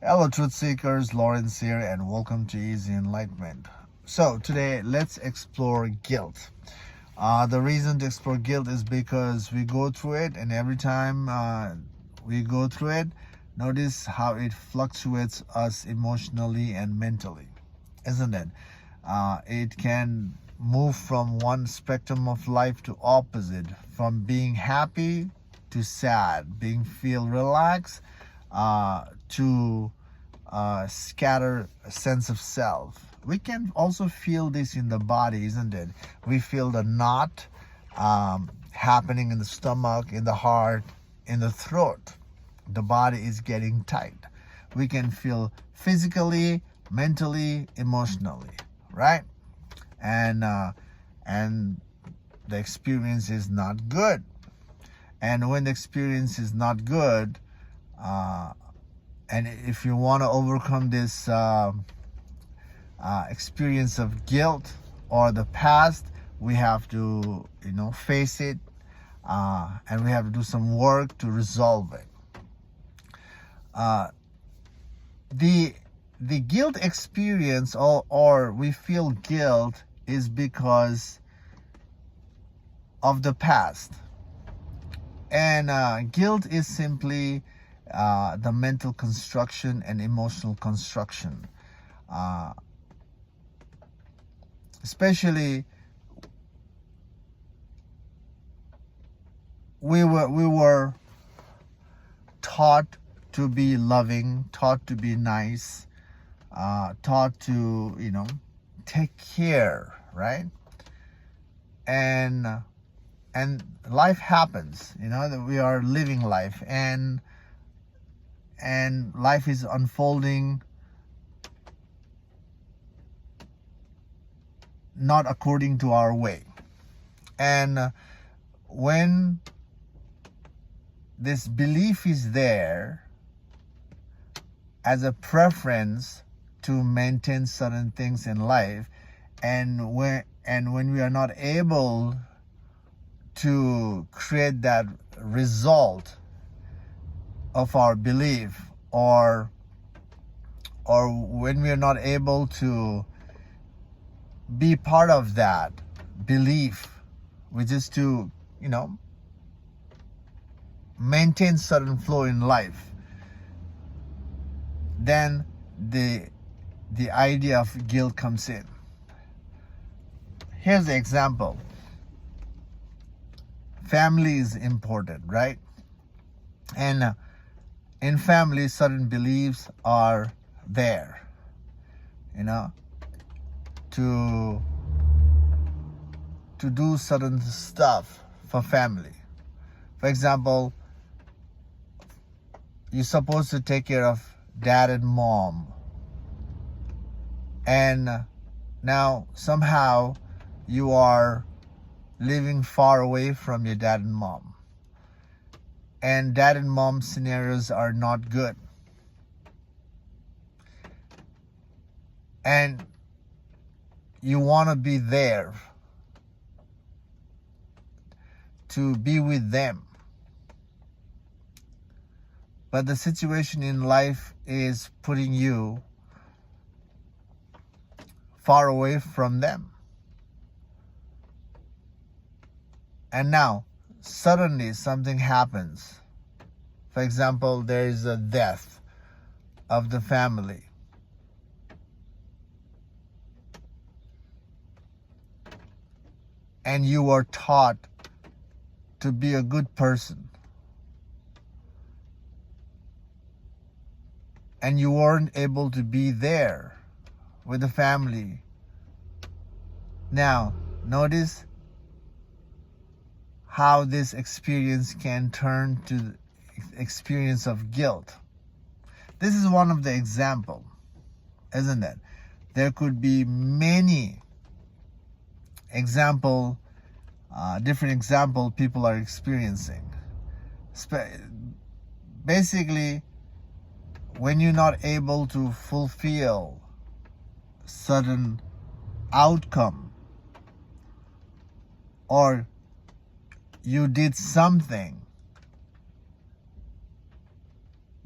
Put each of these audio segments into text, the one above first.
Hello, truth seekers. Lawrence here, and welcome to Easy Enlightenment. So, today let's explore guilt. The reason to explore guilt is because we go through it, and every time we go through it, notice how it fluctuates us emotionally and mentally, isn't it? It can move from one spectrum of life to opposite, from being happy to sad, being feel relaxed to scatter a sense of self. We can also feel this in the body, isn't it? We feel the knot happening in the stomach, in the heart, in the throat. The body is getting tight. We can feel physically, mentally, emotionally, right? And the experience is not good. And when the experience is not good, and if you want to overcome this experience of guilt or the past, we have to, face it, and we have to do some work to resolve it. The guilt experience, or we feel guilt, is because of the past. And guilt is simply the mental construction and emotional construction. Especially, we were taught to be loving, taught to be nice, taught to take care, right? And life happens, that we are living life, and life is unfolding not according to our way. And when this belief is there as a preference to maintain certain things in life, and when we are not able to create that result of our belief, or when we are not able to be part of that belief, which is to maintain certain flow in life, then the idea of guilt comes in. Here's the example. Family is important, right? And in family, certain beliefs are there, to do certain stuff for family. For example, you're supposed to take care of dad and mom, and now somehow you are living far away from your dad and mom, and dad and mom scenarios are not good, and you want to be there to be with them, but the situation in life is putting you far away from them. And now suddenly something happens. For example, there is a death of the family, and you were taught to be a good person, and you weren't able to be there with the family. Now, notice how this experience can turn to the experience of guilt. This is one of the examples, isn't it? There could be many different example people are experiencing. Basically, when you're not able to fulfill certain outcome, or you did something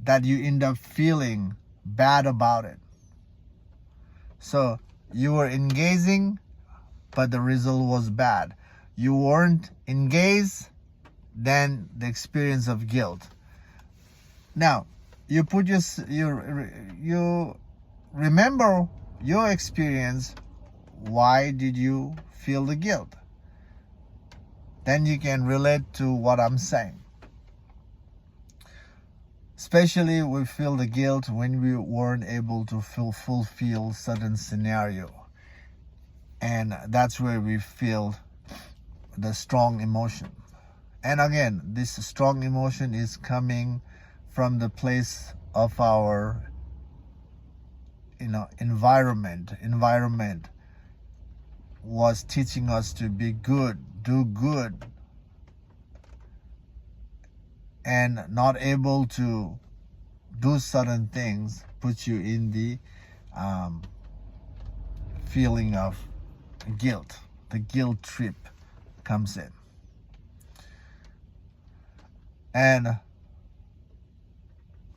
that you end up feeling bad about it. So you were engaging, but the result was bad. You weren't engaged, then the experience of guilt. Now, you remember your experience. Why did you feel the guilt? Then you can relate to what I'm saying. Especially we feel the guilt when we weren't able to fulfill certain scenario. And that's where we feel the strong emotion. And again, this strong emotion is coming from the place of our environment. Environment was teaching us to be good, do good, and not able to do certain things put you in the feeling of guilt. The guilt trip comes in. And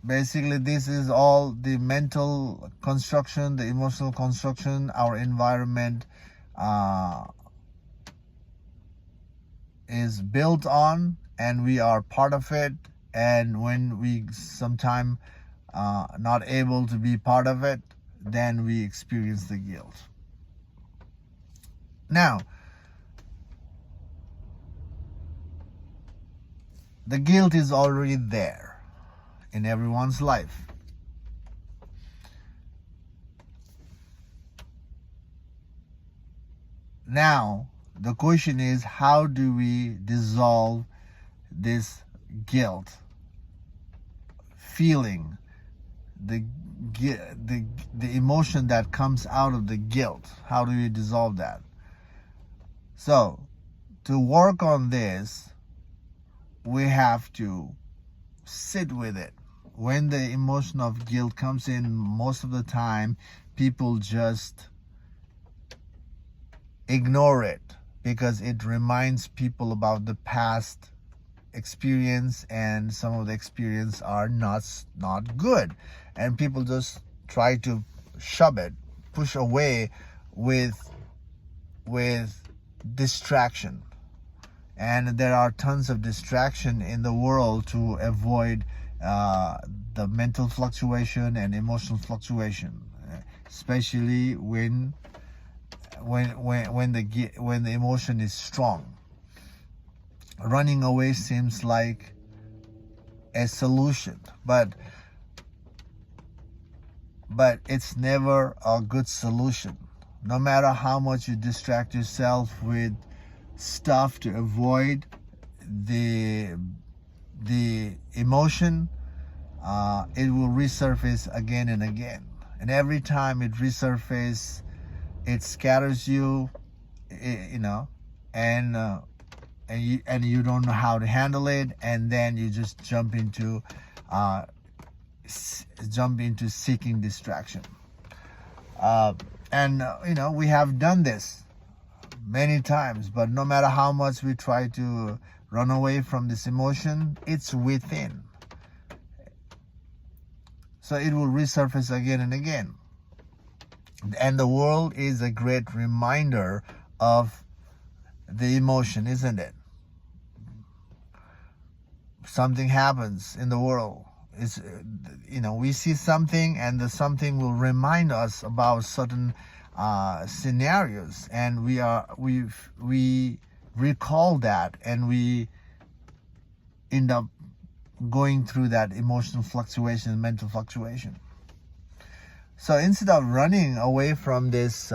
basically this is all the mental construction, the emotional construction, our environment is built on, and we are part of it. And when we sometime not able to be part of it, then we experience the guilt. Now, the guilt is already there in everyone's life. Now, the question is, how do we dissolve this guilt feeling, the emotion that comes out of the guilt? How do we dissolve that? So, to work on this, we have to sit with it. When the emotion of guilt comes in, most of the time, people just ignore it because it reminds people about the past experience, and some of the experience are not good, and people just try to shove it, push away with distraction. And there are tons of distraction in the world to avoid the mental fluctuation and emotional fluctuation, especially when the emotion is strong. Running away seems like a solution, but it's never a good solution. No matter how much you distract yourself with stuff to avoid the emotion, it will resurface again and again. And every time it resurfaces, it scatters you, and you don't know how to handle it, and then you just jump into seeking distraction. We have done this many times, but no matter how much we try to run away from this emotion, it's within. So it will resurface again and again. And the world is a great reminder of the emotion, isn't it? Something happens in the world. We see something, and the something will remind us about certain scenarios, and we recall that, and we end up going through that emotional fluctuation, mental fluctuation. So instead of running away from this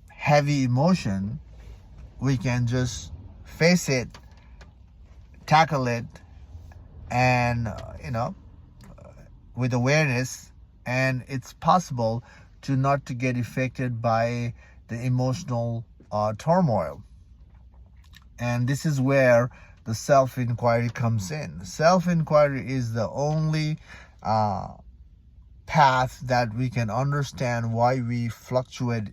heavy emotion, we can just face it, tackle it, and with awareness. And it's possible not to get affected by the emotional turmoil. And this is where the self-inquiry comes in. Self-inquiry is the only path that we can understand why we fluctuate,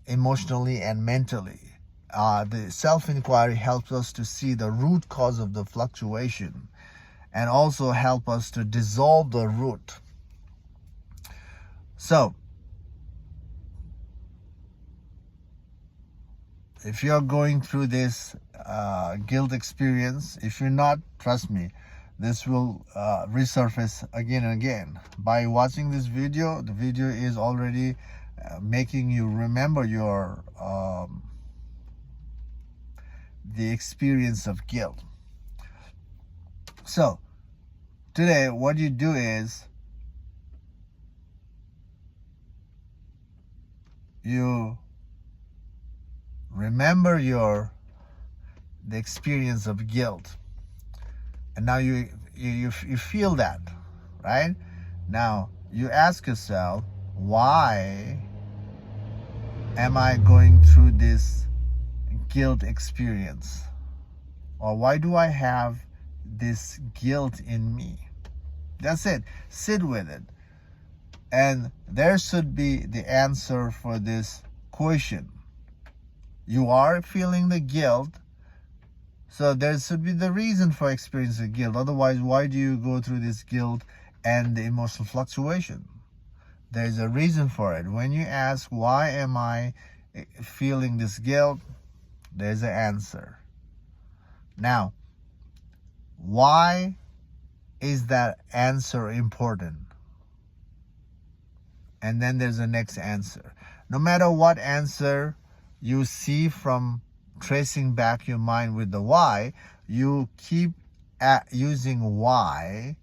emotionally and mentally. The self-inquiry helps us to see the root cause of the fluctuation, and also help us to dissolve the root. So if you're going through this guilt experience, if you're not, trust me, this will resurface again and again. By watching this video, the video is already making you remember your the experience of guilt. So today what you do is you remember the experience of guilt, and now you feel that, right? Now you ask yourself, why am I going through this guilt experience, or why do I have this guilt in me? That's it. Sit with it, and there should be the answer for this question. You are feeling the guilt, so there should be the reason for experiencing guilt. Otherwise, why do you go through this guilt and the emotional fluctuation? There's a reason for it. When you ask, why am I feeling this guilt, there's an answer. Now, why is that answer important? And then there's the next answer. No matter what answer you see from tracing back your mind with the why, you keep using why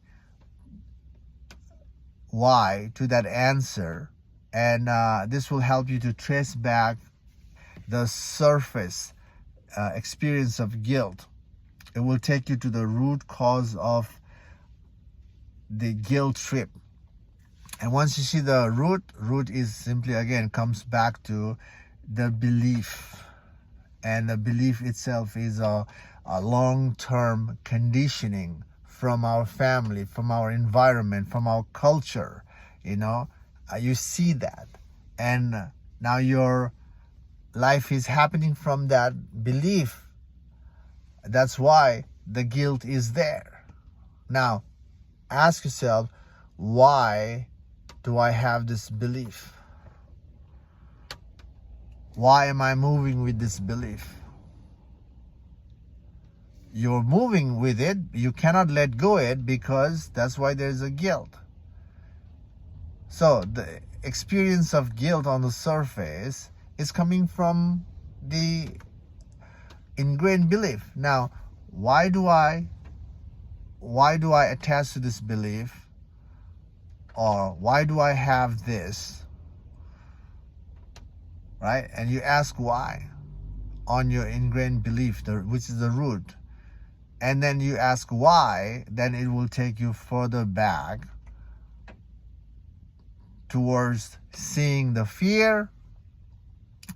to that answer, and this will help you to trace back the surface experience of guilt. It will take you to the root cause of the guilt trip. And once you see the root is simply, again, comes back to the belief. And the belief itself is a long-term conditioning from our family, from our environment, from our culture. You see that. And now your life is happening from that belief. That's why the guilt is there. Now, ask yourself, why do I have this belief? Why am I moving with this belief? You're moving with it. You cannot let go it, because that's why there's a guilt. So the experience of guilt on the surface is coming from the ingrained belief. Now, why do I attach to this belief? Or why do I have this? Right? And you ask why on your ingrained belief, which is the root. And then you ask why, then it will take you further back towards seeing the fear.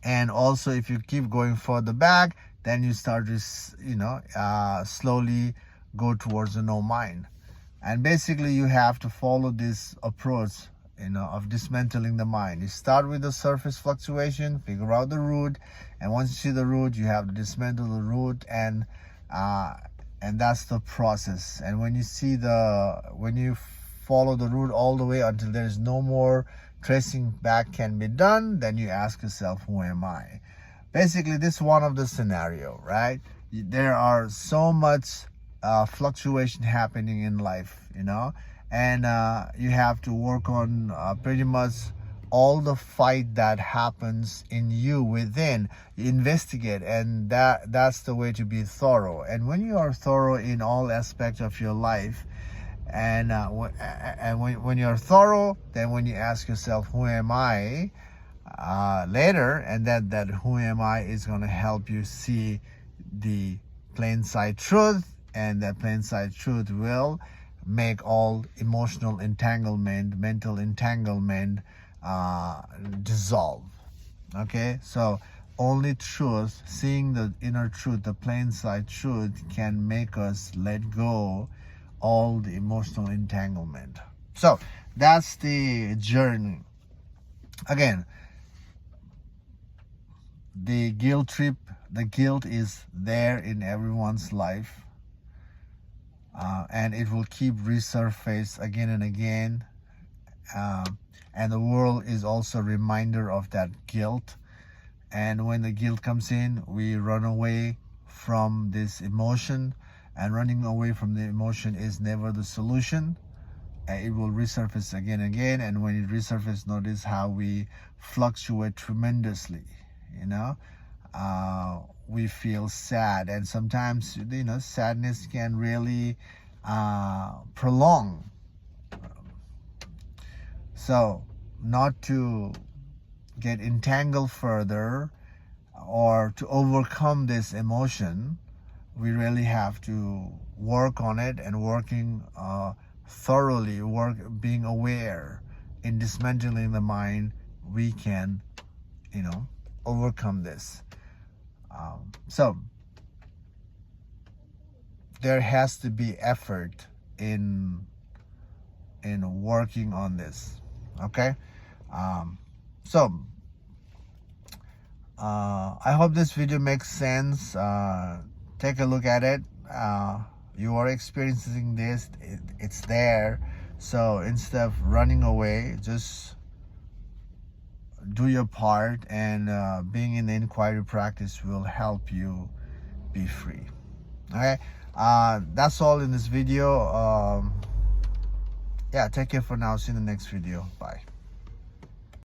And also, if you keep going further back, then you start to slowly go towards the no mind. And basically you have to follow this approach of dismantling the mind. You start with the surface fluctuation, figure out the root, and once you see the root, you have to dismantle the root, and that's the process. And when you follow the root all the way until there's no more tracing back can be done, then you ask yourself, who am I? Basically, this is one of the scenario, right? There are so much fluctuation happening in life, and you have to work on pretty much all the fight that happens in you within. You investigate, and that's the way to be thorough. And when you are thorough in all aspects of your life, and when you're thorough, then when you ask yourself, who am I, later, and that who am I is going to help you see the plain sight truth, and that plain sight truth will make all emotional entanglement, mental entanglement dissolve. Okay, so only truth, seeing the inner truth, the plain sight truth, can make us let go all the emotional entanglement. So that's the journey. Again, the guilt trip, the guilt is there in everyone's life. and it will keep resurface again and again. And the world is also a reminder of that guilt. And when the guilt comes in, we run away from this emotion, and running away from the emotion is never the solution. It will resurface again and again, and when it resurfaces, notice how we fluctuate tremendously. You know, we feel sad, and sometimes, you know, sadness can really prolong. So, not to get entangled further or to overcome this emotion, we really have to work on it, and working thoroughly, being aware in dismantling the mind, we can, you know, overcome this. So there has to be effort in working on this. Okay. So I hope this video makes sense. Take a look at it. You are experiencing this, it's there. So instead of running away, just do your part, and being in the inquiry practice will help you be free. Okay, that's all in this video. Yeah, take care for now. See you in the next video. Bye.